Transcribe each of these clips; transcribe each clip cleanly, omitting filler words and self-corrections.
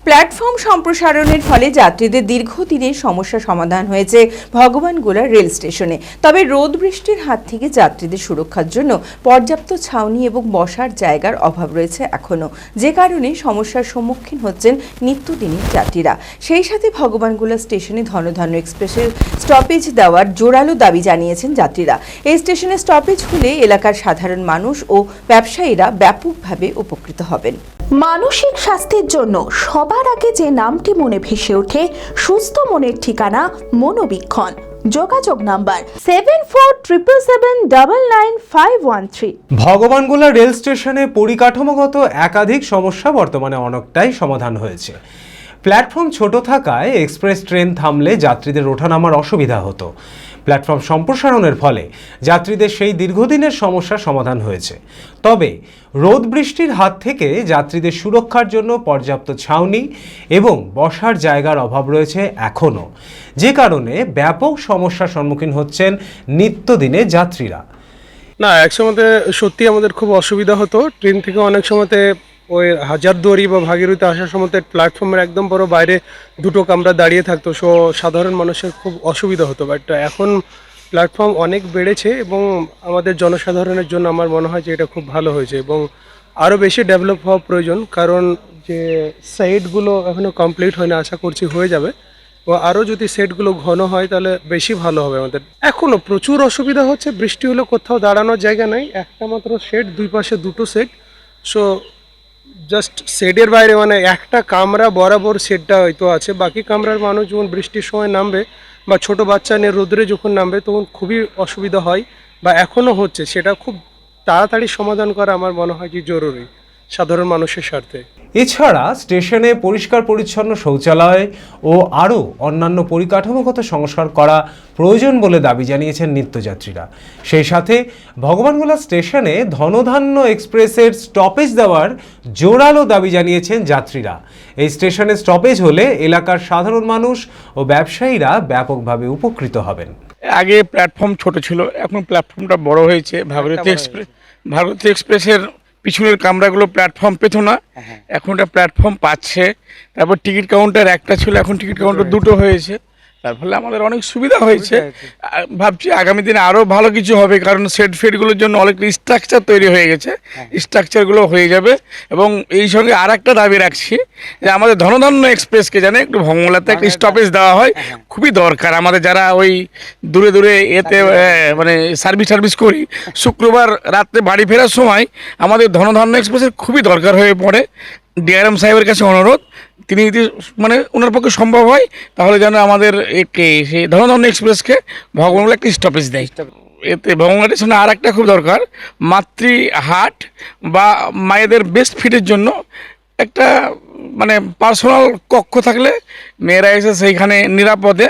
Platform সম্প্রসারণের ফলে যাত্রীদের দীর্ঘদিনের সমস্যা সমাধান হয়েছে ভগবানগোলা রেল স্টেশনে। তবে রোদ বৃষ্টির হাত থেকে যাত্রীদের সুরক্ষার জন্য পর্যাপ্ত ছাউনি এবং বসার জায়গার অভাব রয়েছে এখনও, যে কারণে সমস্যার সম্মুখীন হচ্ছেন নিত্যদিনের যাত্রীরা। সেই সাথে ভগবানগোলা স্টেশনে ধনধান্য এক্সপ্রেসের স্টপেজ দেওয়ার জোরালো দাবি জানিয়েছেন যাত্রীরা। এই স্টেশনে স্টপেজ হলে এলাকার সাধারণ মানুষ ও ব্যবসায়ীরা ব্যাপকভাবে উপকৃত হবেন। মানসিক স্বাস্থ্যের জন্য সবার আগে যে নামটি মনে ভেসে ওঠে, সুস্থ মনের ঠিকানা মনোবীক্ষণ। যোগাযোগ নাম্বার 7477799513। ভগবানগোলা রেল স্টেশনে পরিকাঠামোগত একাধিক সমস্যা বর্তমানে অনেকটাই সমাধান হয়েছে। প্ল্যাটফর্ম ছোট থাকায় এক্সপ্রেস ট্রেন থামলে যাত্রীদের ওঠানামার অসুবিধা হতো। প্ল্যাটফর্ম সম্প্রসারণের ফলে যাত্রীদের সেই দীর্ঘদিনের সমস্যার সমাধান হয়েছে। তবে রোদ বৃষ্টির হাত থেকে যাত্রীদের সুরক্ষার জন্য পর্যাপ্ত ছাউনি এবং বসার জায়গার অভাব রয়েছে এখনও, যে কারণে ব্যাপক সমস্যার সম্মুখীন হচ্ছেন নিত্যদিনের যাত্রীরা। না, এক সময়তে সত্যি আমাদের খুব অসুবিধা হতো। ট্রেন থেকে অনেক সময়তে ওই হাজারদুয়ারি বা ভাগীরথীতে আসার সময় প্ল্যাটফর্মের একদম বড় বাইরে দুটো কামরা দাঁড়িয়ে থাকতো, সো সাধারণ মানুষের খুব অসুবিধা হতো। বাট এখন প্ল্যাটফর্ম অনেক বেড়েছে এবং আমাদের জনসাধারণের জন্য আমার মনে হয় যে এটা খুব ভালো হয়েছে এবং আরও বেশি ডেভেলপ হওয়া প্রয়োজন, কারণ যে সাইডগুলো এখনও কমপ্লিট হয় না, আশা করছি হয়ে যাবে। ও আরও যদি সেটগুলো ঘন হয় তাহলে বেশি ভালো হবে আমাদের। এখনও প্রচুর অসুবিধা হচ্ছে, বৃষ্টি হলে কোথাও দাঁড়ানোর জায়গা নেই, একটা মাত্র সেট, দুই পাশে দুটো সেট। সো জাস্ট শেডের বাইরে মানে একটা কামরা বরাবর শেডটা হয়তো আছে, বাকি কামরার মানুষ যখন বৃষ্টির সময় নামবে বা ছোট বাচ্চা নিয়ে রোদ্রে যখন নামবে তখন খুবই অসুবিধা হয় বা এখনও হচ্ছে। সেটা খুব তাড়াতাড়ি সমাধান করা আমার মনে হয় যে জরুরি সাধারণ মানুষের স্বার্থে। এছাড়া স্টেশনে পরিষ্কার পরিচ্ছন্ন শৌচালয় ও আরও অন্যান্য পরিকাঠামোগত সংস্কার করা প্রয়োজন বলে দাবি জানিয়েছেন নিত্যযাত্রীরা। সেই সাথে ভগবানগোলা স্টেশনে ধনধান্য এক্সপ্রেসের স্টপেজ দেওয়ার জোরালো দাবি জানিয়েছেন যাত্রীরা। এই স্টেশনে স্টপেজ হলে এলাকার সাধারণ মানুষ ও ব্যবসায়ীরা ব্যাপকভাবে উপকৃত হবেন। আগে প্ল্যাটফর্ম ছোট ছিল, এখন প্ল্যাটফর্মটা বড় হয়েছে। ভাগীরথী এক্সপ্রেসের পিছনের কামরাগুলো প্ল্যাটফর্ম পেত না, এখন একটা প্ল্যাটফর্ম পাচ্ছে। তারপর টিকিট কাউন্টার একটা ছিল, এখন টিকিট কাউন্টার দুটো হয়েছে। তার ফলে আমাদের অনেক সুবিধা হয়েছে। ভাবছি আগামী দিনে আরও ভালো কিছু হবে, কারণ ফেডগুলোর জন্য অনেক স্ট্রাকচার তৈরি হয়ে গেছে, স্ট্রাকচারগুলো হয়ে যাবে। এবং এই সঙ্গে আর একটা দাবি রাখছি যে আমাদের ধনধান্য এক্সপ্রেসকে যেন একটু ভগবানগোলাতে একটা স্টপেজ দেওয়া হয়, খুবই দরকার। আমাদের যারা ওই দূরে দূরে এতে মানে সার্ভিস করি, শুক্রবার রাত্রে বাড়ি ফেরার সময় আমাদের ধনধান্য এক্সপ্রেসের খুবই দরকার হয়ে পড়ে। ডিআরএম সাহেবের কাছে অনুরোধ, তিনি যদি মানে ওনার পক্ষে সম্ভব হয় তাহলে যেন আমাদের সেই ধনধান্য এক্সপ্রেসকে ভগবানগোলা একটা স্টপেজ দেয়। এতে ভগবানগোলা স্টেশনে আর একটা খুব দরকার, মাতৃহাট বা মায়েদের বেস্ট ফিটের জন্য একটা মানে পার্সোনাল কক্ষ থাকলে মেয়েরা এসে সেইখানে নিরাপদে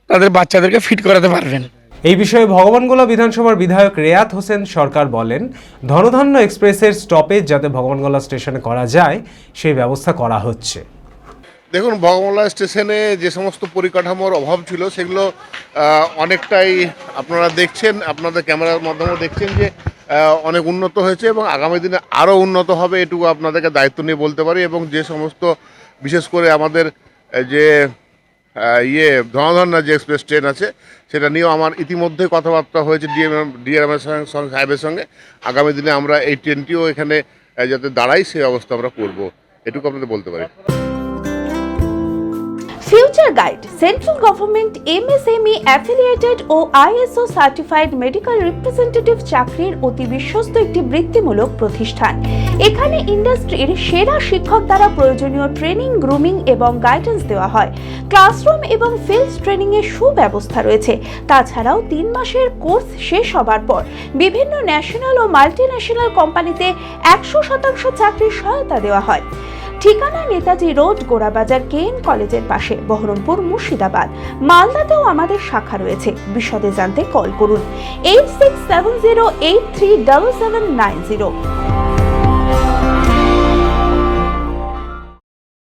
তাদের বাচ্চাদেরকে ফিট করাতে পারবেন। এই বিষয়ে ভগবানগোলা বিধানসভার বিধায়ক রেয়াত হোসেন সরকার বলেন, ধনধান্য এক্সপ্রেসের স্টপেজ যাতে ভগবানগোলা স্টেশনে করা যায় সেই ব্যবস্থা করা হচ্ছে। দেখুন, ভগবানগোলা স্টেশনে যে সমস্ত পরিকাঠামোর অভাব ছিল সেগুলো অনেকটাই আপনারা দেখছেন, আপনাদের ক্যামেরার মাধ্যমেও দেখছেন যে অনেক উন্নত হয়েছে এবং আগামী দিনে আরও উন্নত হবে, এটুকু আপনাদেরকে দায়িত্ব নিয়ে বলতে পারি। এবং যে সমস্ত বিশেষ করে আমাদের যে ধনধান্য যে এক্সপ্রেস ট্রেন আছে সেটা নিয়েও আমার ইতিমধ্যে কথাবার্তা হয়েছে ডিআরএমের সাহেবের সঙ্গে। আগামী দিনে আমরা এই ট্রেনটিও এখানে যাতে দাঁড়াই সেই ব্যবস্থা আমরা করব, এটুকু আপনাদের বলতে পারি। Future Guide central government MSME affiliated ও আইএসও সার্টিফাইড মেডিকেল রিপ্রেজেন্টেটিভ চাকরির অতি বিশ্বস্ত একটি বৃত্তিমূলক প্রতিষ্ঠান। এখানে ইন্ডাস্ট্রির সেরা শিক্ষক দ্বারা প্রয়োজনীয় ট্রেনিং, গ্রুমিং এবং গাইডেন্স দেওয়া হয়। ক্লাসরুম এবং ফিল্ড ট্রেনিং এর সুব্যবস্থা রয়েছে। তাছাড়াও 3 মাসের কোর্স শেষ হবার পর বিভিন্ন ন্যাশনাল ও মাল্টিন্যাশনাল কোম্পানিতে 100% চাকরির সহায়তা দেওয়া হয়। ঠিকানা নেতাজি রোড, গোড়াবাজার কেএন কলেজের পাশে, বহরমপুর, মুর্শিদাবাদ। মালদাতেও আমাদের শাখা রয়েছে। বিশদে জানতে কল করুন 8670837790।